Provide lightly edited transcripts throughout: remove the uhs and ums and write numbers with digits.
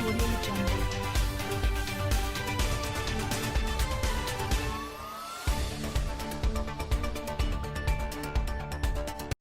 Audio Jungle.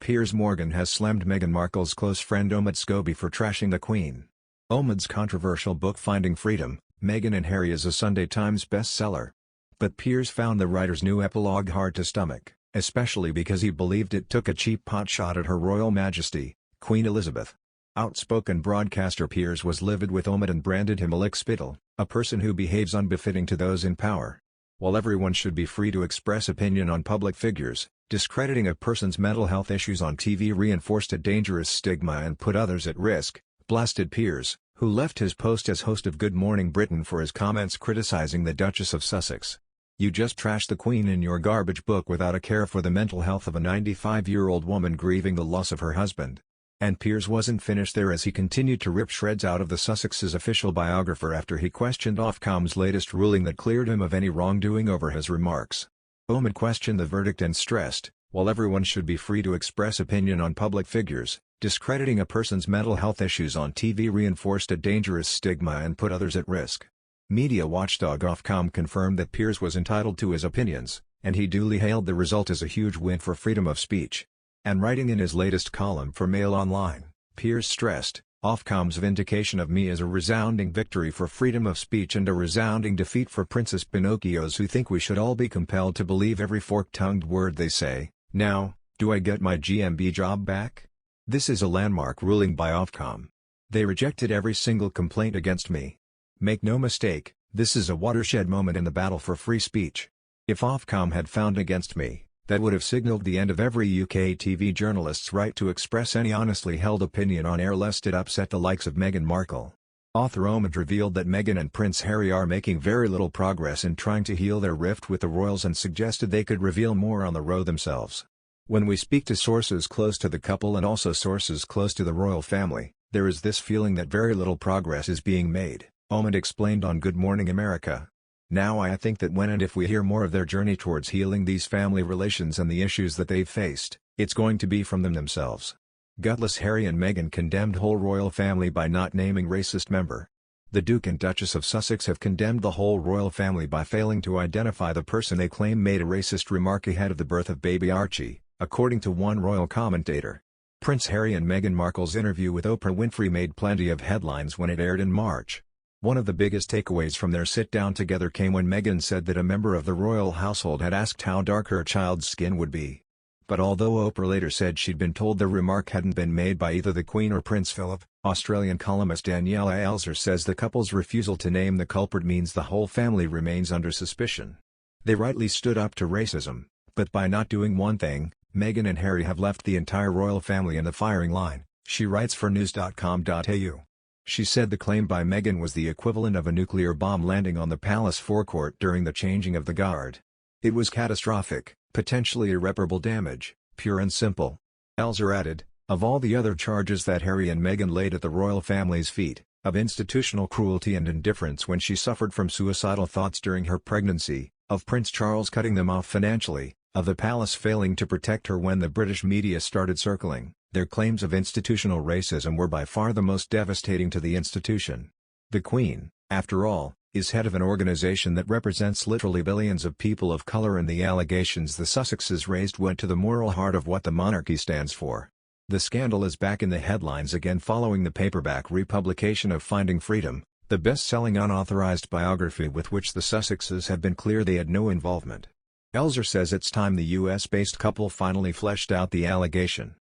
Piers Morgan has slammed Meghan Markle's close friend Omid Scobie for trashing the Queen. Omid's controversial book Finding Freedom, Meghan and Harry is a Sunday Times bestseller. But Piers found the writer's new epilogue hard to stomach, especially because he believed it took a cheap potshot at Her Royal Majesty, Queen Elizabeth. Outspoken broadcaster Piers was livid with Omid and branded him a lickspittle, a person who behaves unbefitting to those in power. While everyone should be free to express opinion on public figures, discrediting a person's mental health issues on TV reinforced a dangerous stigma and put others at risk, blasted Piers, who left his post as host of Good Morning Britain for his comments criticizing the Duchess of Sussex. "You just trashed the Queen in your garbage book without a care for the mental health of a 95-year-old woman grieving the loss of her husband." And Piers wasn't finished there as he continued to rip shreds out of the Sussex's official biographer after he questioned Ofcom's latest ruling that cleared him of any wrongdoing over his remarks. Omid questioned the verdict and stressed, while everyone should be free to express opinion on public figures, discrediting a person's mental health issues on TV reinforced a dangerous stigma and put others at risk. Media watchdog Ofcom confirmed that Piers was entitled to his opinions, and he duly hailed the result as a huge win for freedom of speech. And writing in his latest column for Mail Online, Piers stressed, "Ofcom's vindication of me is a resounding victory for freedom of speech and a resounding defeat for Princess Pinocchios who think we should all be compelled to believe every fork-tongued word they say. Now, do I get my GMB job back? This is a landmark ruling by Ofcom. They rejected every single complaint against me. Make no mistake, this is a watershed moment in the battle for free speech. If Ofcom had found against me, that would have signaled the end of every UK TV journalist's right to express any honestly held opinion on air lest it upset the likes of Meghan Markle." Author Omid revealed that Meghan and Prince Harry are making very little progress in trying to heal their rift with the royals and suggested they could reveal more on the road themselves. "When we speak to sources close to the couple and also sources close to the royal family, there is this feeling that very little progress is being made," Omid explained on Good Morning America. "Now I think that when and if we hear more of their journey towards healing these family relations and the issues that they've faced, it's going to be from them themselves." Gutless Harry and Meghan condemned whole royal family by not naming racist member. The Duke and Duchess of Sussex have condemned the whole royal family by failing to identify the person they claim made a racist remark ahead of the birth of baby Archie, according to one royal commentator. Prince Harry and Meghan Markle's interview with Oprah Winfrey made plenty of headlines when it aired in March. One of the biggest takeaways from their sit-down together came when Meghan said that a member of the royal household had asked how dark her child's skin would be. But although Oprah later said she'd been told the remark hadn't been made by either the Queen or Prince Philip, Australian columnist Daniela Elser says the couple's refusal to name the culprit means the whole family remains under suspicion. "They rightly stood up to racism, but by not doing one thing, Meghan and Harry have left the entire royal family in the firing line," she writes for news.com.au. She said the claim by Meghan was the equivalent of a nuclear bomb landing on the palace forecourt during the changing of the guard. "It was catastrophic, potentially irreparable damage, pure and simple." Elser added, "Of all the other charges that Harry and Meghan laid at the royal family's feet, of institutional cruelty and indifference when she suffered from suicidal thoughts during her pregnancy, of Prince Charles cutting them off financially, of the palace failing to protect her when the British media started circling, their claims of institutional racism were by far the most devastating to the institution. The Queen, after all, is head of an organization that represents literally billions of people of color and the allegations the Sussexes raised went to the moral heart of what the monarchy stands for." The scandal is back in the headlines again following the paperback republication of Finding Freedom, the best-selling unauthorized biography with which the Sussexes have been clear they had no involvement. Elser says it's time the US-based couple finally fleshed out the allegation.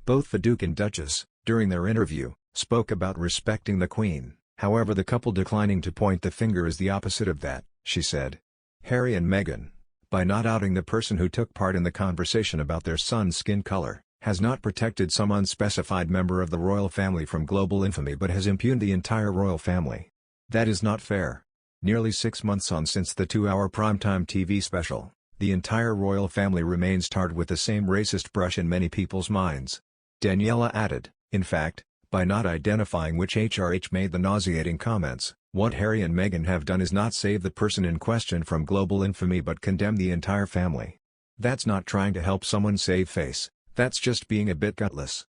Both the Duke and Duchess, during their interview, spoke about respecting the Queen, however the couple declining to point the finger is the opposite of that, she said. Harry and Meghan, by not outing the person who took part in the conversation about their son's skin color, has not protected some unspecified member of the royal family from global infamy but has impugned the entire royal family. That is not fair. Nearly 6 months on since the 2-hour primetime TV special, the entire royal family remains tarred with the same racist brush in many people's minds. Daniela added, in fact, by not identifying which HRH made the nauseating comments, what Harry and Meghan have done is not save the person in question from global infamy but condemn the entire family. That's not trying to help someone save face, that's just being a bit gutless.